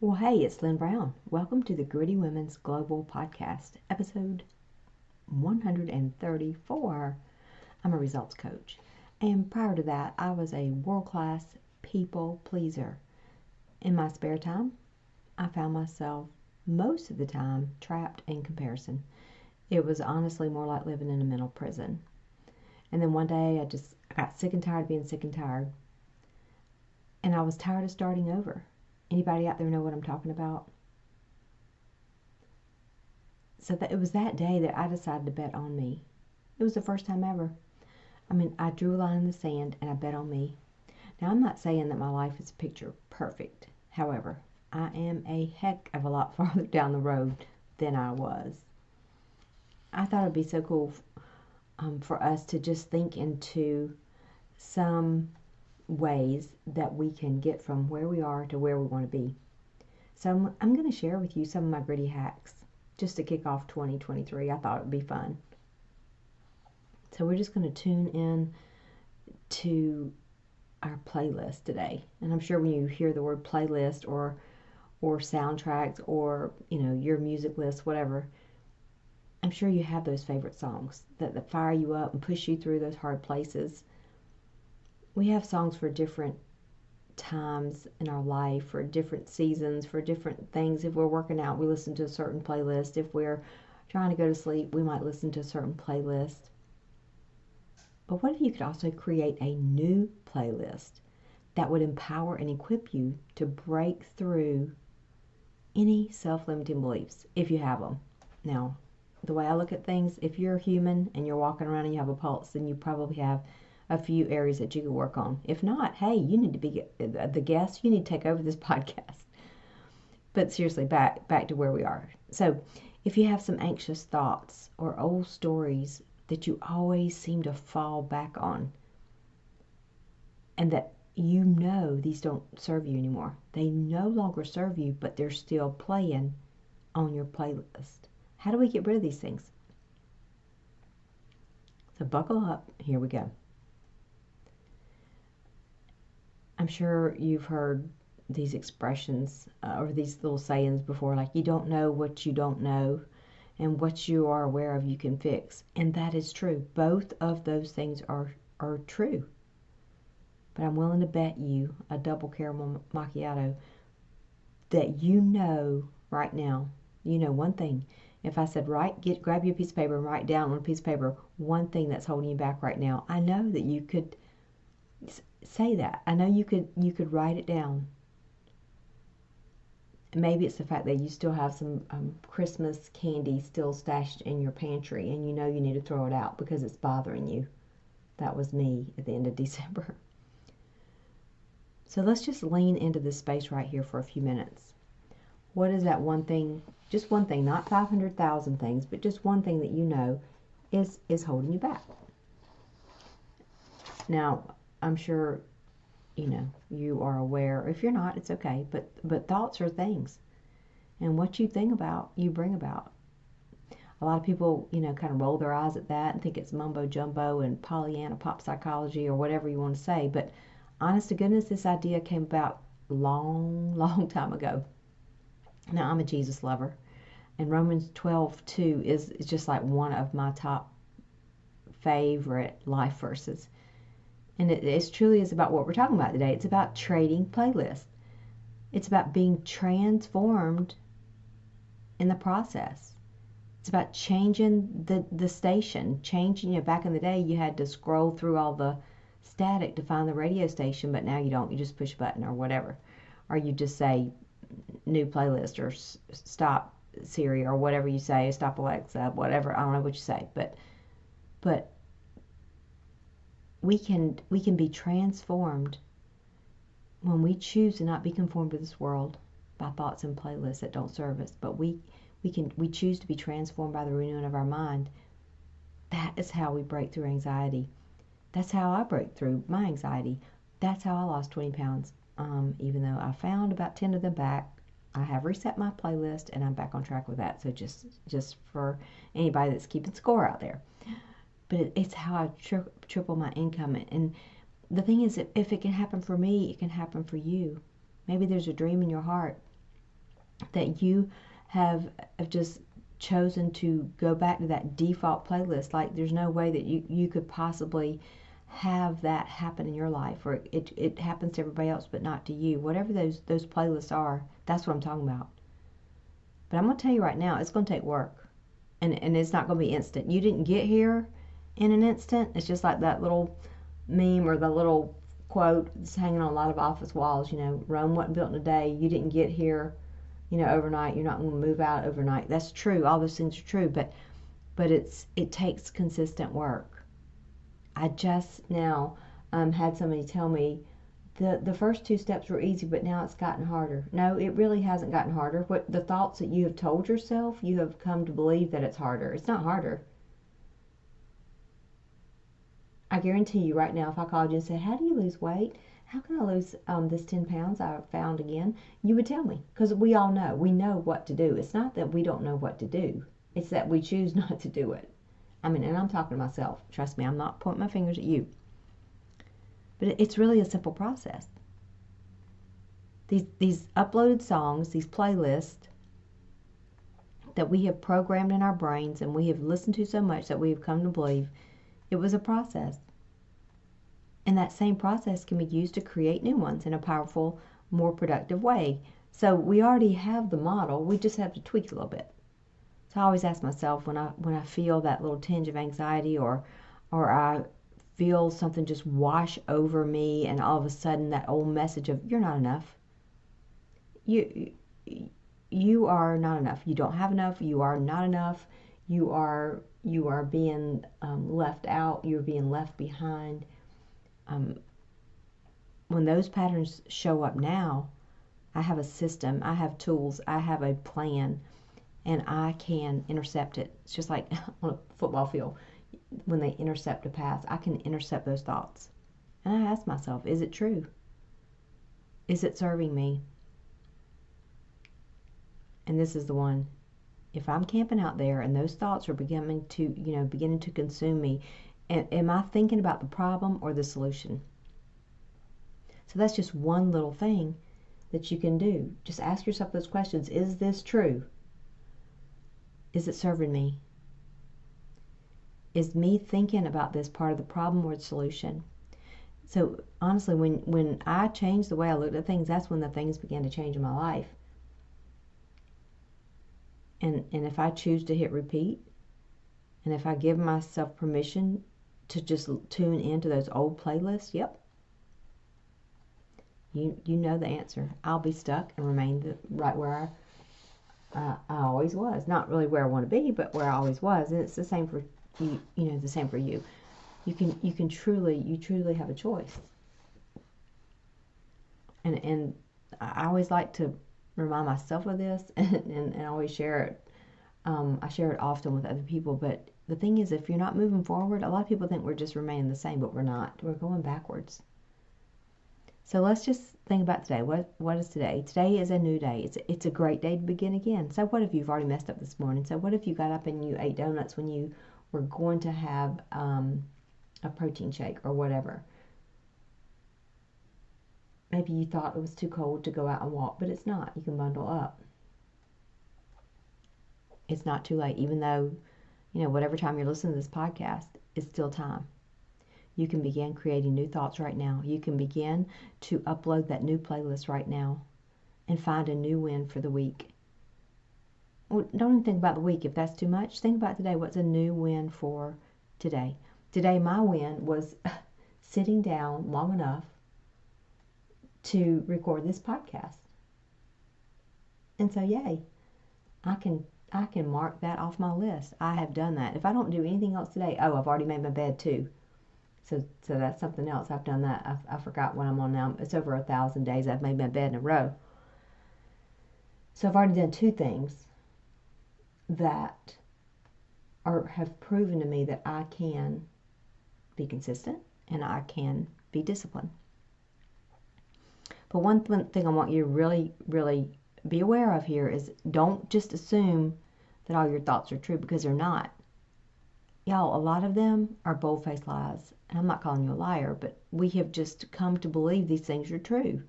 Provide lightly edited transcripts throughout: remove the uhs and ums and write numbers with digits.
Well, hey, it's Lynn Brown. Welcome to the Gritty Women's Global Podcast, episode 134. I'm a results coach. And prior to that, I was a world-class people pleaser. In my spare time, I found myself most of the time trapped in comparison. It was honestly more like living in a mental prison. And then one day I got sick and tired of being sick and tired. And I was tired of starting over. Anybody out there know what I'm talking about? So it was that day that I decided to bet on me. It was the first time ever. I drew a line in the sand and I bet on me. Now, I'm not saying that my life is picture perfect. However, I am a heck of a lot farther down the road than I was. I thought it'd be so cool for us to just think into some ways that we can get from where we are to where we want to be. So I'm going to share with you some of my gritty hacks just to kick off 2023. I thought it would be fun. So we're just going to tune in to our playlist today. And I'm sure when you hear the word playlist or soundtracks or, your music list, whatever, I'm sure you have those favorite songs that fire you up and push you through those hard places. We have songs for different times in our life, for different seasons, for different things. If we're working out, we listen to a certain playlist. If we're trying to go to sleep, we might listen to a certain playlist. But what if you could also create a new playlist that would empower and equip you to break through any self-limiting beliefs, if you have them? Now, the way I look at things, if you're human and you're walking around and you have a pulse, then you probably have a few areas that you can work on. If not, hey, you need to be the guest. You need to take over this podcast. But seriously, back to where we are. So if you have some anxious thoughts or old stories that you always seem to fall back on, and that these don't serve you anymore. They no longer serve you, but they're still playing on your playlist. How do we get rid of these things? So buckle up. Here we go. I'm sure you've heard these expressions or these little sayings before, like you don't know what you don't know, and what you are aware of you can fix. And that is true. Both of those things are true. But I'm willing to bet you a double caramel macchiato that right now, one thing. If I said, grab you a piece of paper and write down on a piece of paper one thing that's holding you back right now, I know that you could say that. I know you could write it down. Maybe it's the fact that you still have some Christmas candy still stashed in your pantry and you need to throw it out because it's bothering you. That was me at the end of December. So let's just lean into this space right here for a few minutes. What is that one thing, just one thing, not 500,000 things, but just one thing that is holding you back? Now, I'm sure you are aware. If you're not, it's okay. But thoughts are things, and what you think about, you bring about. A lot of people, kind of roll their eyes at that and think it's mumbo jumbo and Pollyanna pop psychology or whatever you want to say. But honest to goodness, this idea came about long, long time ago. Now, I'm a Jesus lover, and Romans 12:2 is just like one of my top favorite life verses. And it truly is about what we're talking about today. It's about trading playlists. It's about being transformed in the process. It's about changing the station. Changing, back in the day, you had to scroll through all the static to find the radio station, but now you don't. You just push a button or whatever. Or you just say, new playlist, or stop Siri, or whatever you say, stop Alexa, whatever. I don't know what you say. But we can be transformed when we choose to not be conformed to this world by thoughts and playlists that don't serve us, but we choose to be transformed by the renewing of our mind. That is how we break through anxiety. That's how I break through my anxiety. That's how I lost 20 pounds. Even though I found about 10 of them back, I have reset my playlist and I'm back on track with that. So just for anybody that's keeping score out there. But it's how I triple my income. And the thing is, if it can happen for me, it can happen for you. Maybe there's a dream in your heart that you have just chosen to go back to that default playlist. Like there's no way that you could possibly have that happen in your life, or it happens to everybody else but not to you. Whatever those playlists are, that's what I'm talking about. But I'm going to tell you right now, it's going to take work. And it's not going to be instant. You didn't get here in an instant. It's just like that little meme or the little quote that's hanging on a lot of office walls, Rome wasn't built in a day. You didn't get here, overnight. You're not going to move out overnight. That's true. All those things are true, but it takes consistent work. I just now had somebody tell me the first 2 steps were easy, but now it's gotten harder. No, it really hasn't gotten harder. What the thoughts that you have told yourself, you have come to believe that it's harder. It's not harder. I guarantee you right now, if I called you and said, how do you lose weight? How can I lose this 10 pounds I found again? You would tell me, because we all know. We know what to do. It's not that we don't know what to do. It's that we choose not to do it. And I'm talking to myself. Trust me, I'm not pointing my fingers at you. But it's really a simple process. These uploaded songs, these playlists that we have programmed in our brains and we have listened to so much that we have come to believe, it was a process. And that same process can be used to create new ones in a powerful, more productive way. So we already have the model, we just have to tweak it a little bit. So I always ask myself when I feel that little tinge of anxiety or I feel something just wash over me, and all of a sudden that old message of you're not enough. You are not enough. You don't have enough. You are not enough. You are being left out. You're being left behind. When those patterns show up now, I have a system. I have tools. I have a plan, and I can intercept it. It's just like on a football field. When they intercept a pass, I can intercept those thoughts. And I ask myself, is it true? Is it serving me? And this is the one. If I'm camping out there and those thoughts are beginning to consume me, am I thinking about the problem or the solution? So that's just one little thing that you can do. Just ask yourself those questions. Is this true? Is it serving me? Is me thinking about this part of the problem or the solution? So honestly, when I changed the way I looked at things, that's when the things began to change in my life. And if I choose to hit repeat, and if I give myself permission to just tune into those old playlists, yep, you know the answer. I'll be stuck and remain right where I always was. Not really where I want to be, but where I always was. And it's the same for you. The same for you. You truly have a choice. And I always like to remind myself of this, and I always share it. I share it often with other people. But the thing is, if you're not moving forward, a lot of people think we're just remaining the same, but we're not. We're going backwards. So let's just think about today. What is today? Today is a new day. It's a great day to begin again. So what if you've already messed up this morning? So what if you got up and you ate donuts when you were going to have a protein shake or whatever? Maybe you thought it was too cold to go out and walk, but it's not. You can bundle up. It's not too late, even though, whatever time you're listening to this podcast, it's still time. You can begin creating new thoughts right now. You can begin to upload that new playlist right now and find a new win for the week. Well, don't even think about the week if that's too much. Think about today. What's a new win for today? Today, my win was sitting down long enough to record this podcast. And so, yay, I can mark that off my list. I have done that. If I don't do anything else today, I've already made my bed too. So that's something else. I've done that. I forgot what I'm on now. It's over 1,000 days I've made my bed in a row. So I've already done 2 things that have proven to me that I can be consistent and I can be disciplined. But one thing I want you to really, really be aware of here is don't just assume that all your thoughts are true, because they're not. Y'all, a lot of them are bold-faced lies. And I'm not calling you a liar, but we have just come to believe these things are true.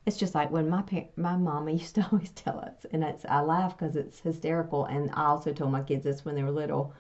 It's just like when my mama used to always tell us, and I laugh because it's hysterical, and I also told my kids this when they were little.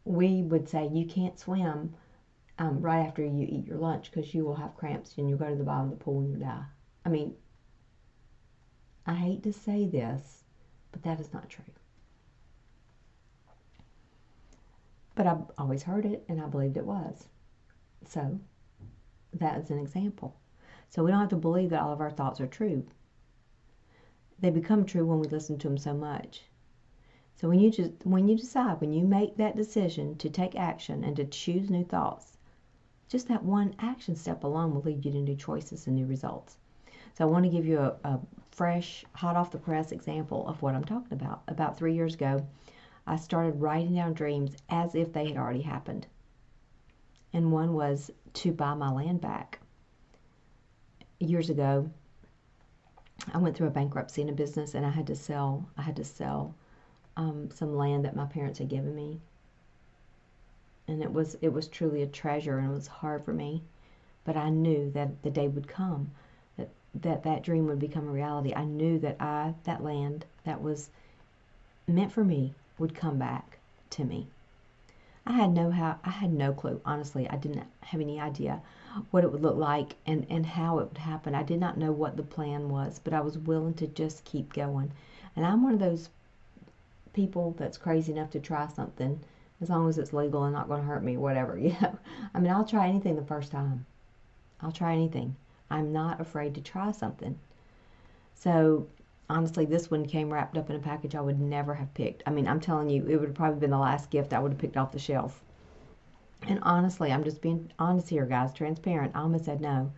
We would say, you can't swim right after you eat your lunch because you will have cramps and you'll go to the bottom of the pool and you'll die. I mean, I hate to say this, but that is not true. But I've always heard it, and I believed it was. So that is an example. So we don't have to believe that all of our thoughts are true. They become true when we listen to them so much. So when you make that decision to take action and to choose new thoughts, just that one action step alone will lead you to new choices and new results. So I want to give you a fresh, hot off the press example of what I'm talking about. About 3 years ago, I started writing down dreams as if they had already happened. And one was to buy my land back. Years ago, I went through a bankruptcy in a business, and I had to sell some land that my parents had given me. And it was truly a treasure, and it was hard for me. But I knew that the day would come that dream would become a reality. I knew that that land that was meant for me would come back to me. I had no clue. Honestly, I didn't have any idea what it would look like and how it would happen. I did not know what the plan was, but I was willing to just keep going. And I'm one of those people that's crazy enough to try something as long as it's legal and not going to hurt me, whatever, I mean, I'll try anything the first time. I'll try anything. I'm not afraid to try something. So honestly, this one came wrapped up in a package I would never have picked. I mean, I'm telling you, it would have probably been the last gift I would have picked off the shelf. And honestly, I'm just being honest here, guys, transparent. I almost said no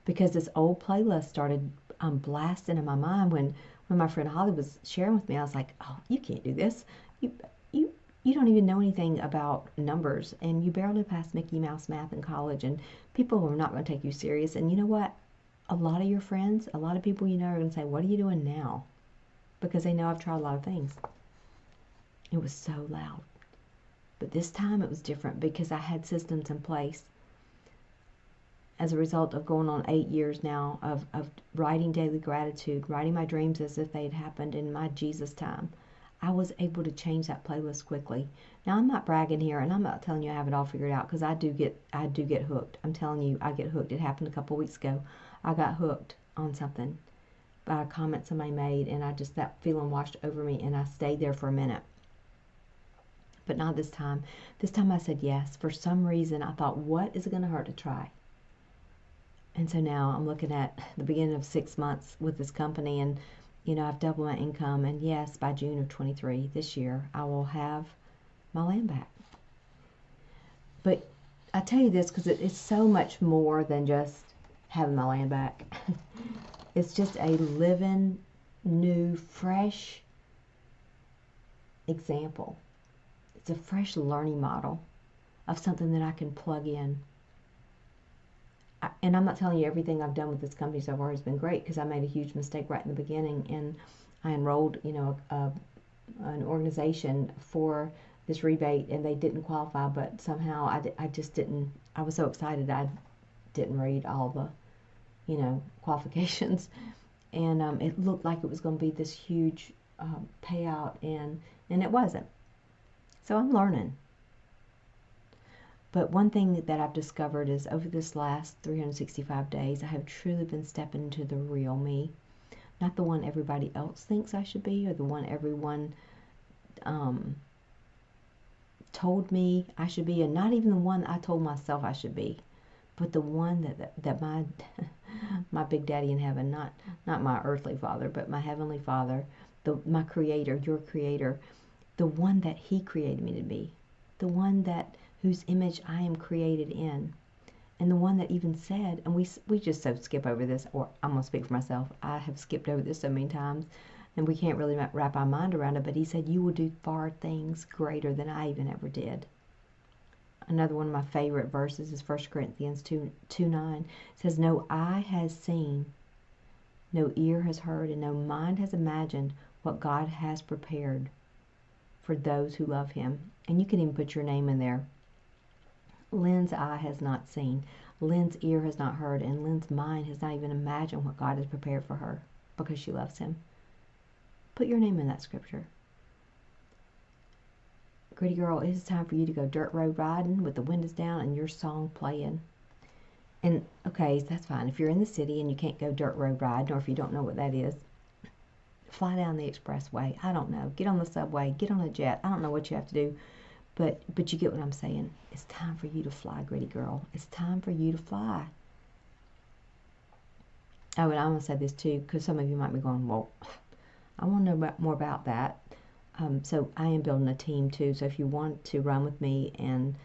because this old playlist started blasting in my mind when my friend Holly was sharing with me. I was like, oh, you can't do this. You don't even know anything about numbers, and you barely passed Mickey Mouse math in college, and people are not going to take you serious. And you know what? A lot of your friends, a lot of people you know are going to say, what are you doing now? Because they know I've tried a lot of things. It was so loud. But this time it was different because I had systems in place as a result of going on 8 years now of writing daily gratitude, writing my dreams as if they had happened in my Jesus time. I was able to change that playlist quickly. Now, I'm not bragging here, and I'm not telling you I have it all figured out because I do get hooked. I'm telling you, I get hooked. It happened a couple weeks ago. I got hooked on something by a comment somebody made, and that feeling washed over me, and I stayed there for a minute. But not this time. This time I said yes. For some reason, I thought, what is it going to hurt to try? And so now I'm looking at the beginning of 6 months with this company, and I've doubled my income, and yes, by June of 23 this year, I will have my land back. But I tell you this because it's so much more than just having my land back. It's just a living, new, fresh example. It's a fresh learning model of something that I can plug in. And I'm not telling you everything I've done with this company so far has been great because I made a huge mistake right in the beginning, and I enrolled, an organization for this rebate, and they didn't qualify, but somehow I just didn't. I was so excited I didn't read all the, qualifications, and it looked like it was going to be this huge payout, and it wasn't. So I'm learning. But one thing that I've discovered is over this last 365 days, I have truly been stepping into the real me. Not the one everybody else thinks I should be, or the one everyone told me I should be, and not even the one I told myself I should be, but the one that my big daddy in heaven, not my earthly father, but my heavenly father, my creator, your creator, the one that he created me to be, the one whose image I am created in, and the one that even said, and we just so skip over this, or I'm going to speak for myself, I have skipped over this so many times, and we can't really wrap our mind around it, but he said, you will do far things greater than I even ever did. Another one of my favorite verses is 1 Corinthians 2:9. It says, no eye has seen, no ear has heard, and no mind has imagined what God has prepared for those who love him. And you can even put your name in there. Lynn's eye has not seen. Lynn's ear has not heard, and Lynn's mind has not even imagined what God has prepared for her because she loves him. Put your name in that scripture. Gritty girl, it is time for you to go dirt road riding with the windows down and your song playing. And, okay, that's fine. If you're in the city and you can't go dirt road riding, or if you don't know what that is, fly down the expressway. I don't know. Get on the subway. Get on a jet. I don't know what you have to do. But you get what I'm saying. It's time for you to fly, Gritty girl. It's time for you to fly. Oh, and I want to say this too, because some of you might be going, well, I want to know more about that. So I am building a team too. So if you want to run with me and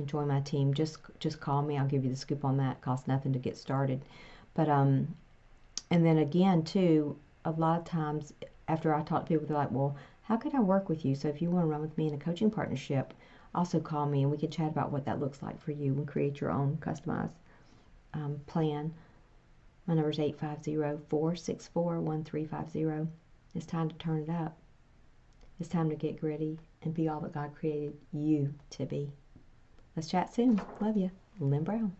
join my team, just call me. I'll give you the scoop on that. It costs nothing to get started. But and then again too, a lot of times after I talk to people, they're like, well, how could I work with you? So if you want to run with me in a coaching partnership, also call me and we can chat about what that looks like for you and create your own customized plan. My number is 850-464-1350. It's time to turn it up. It's time to get gritty and be all that God created you to be. Let's chat soon. Love you. Lynn Brown.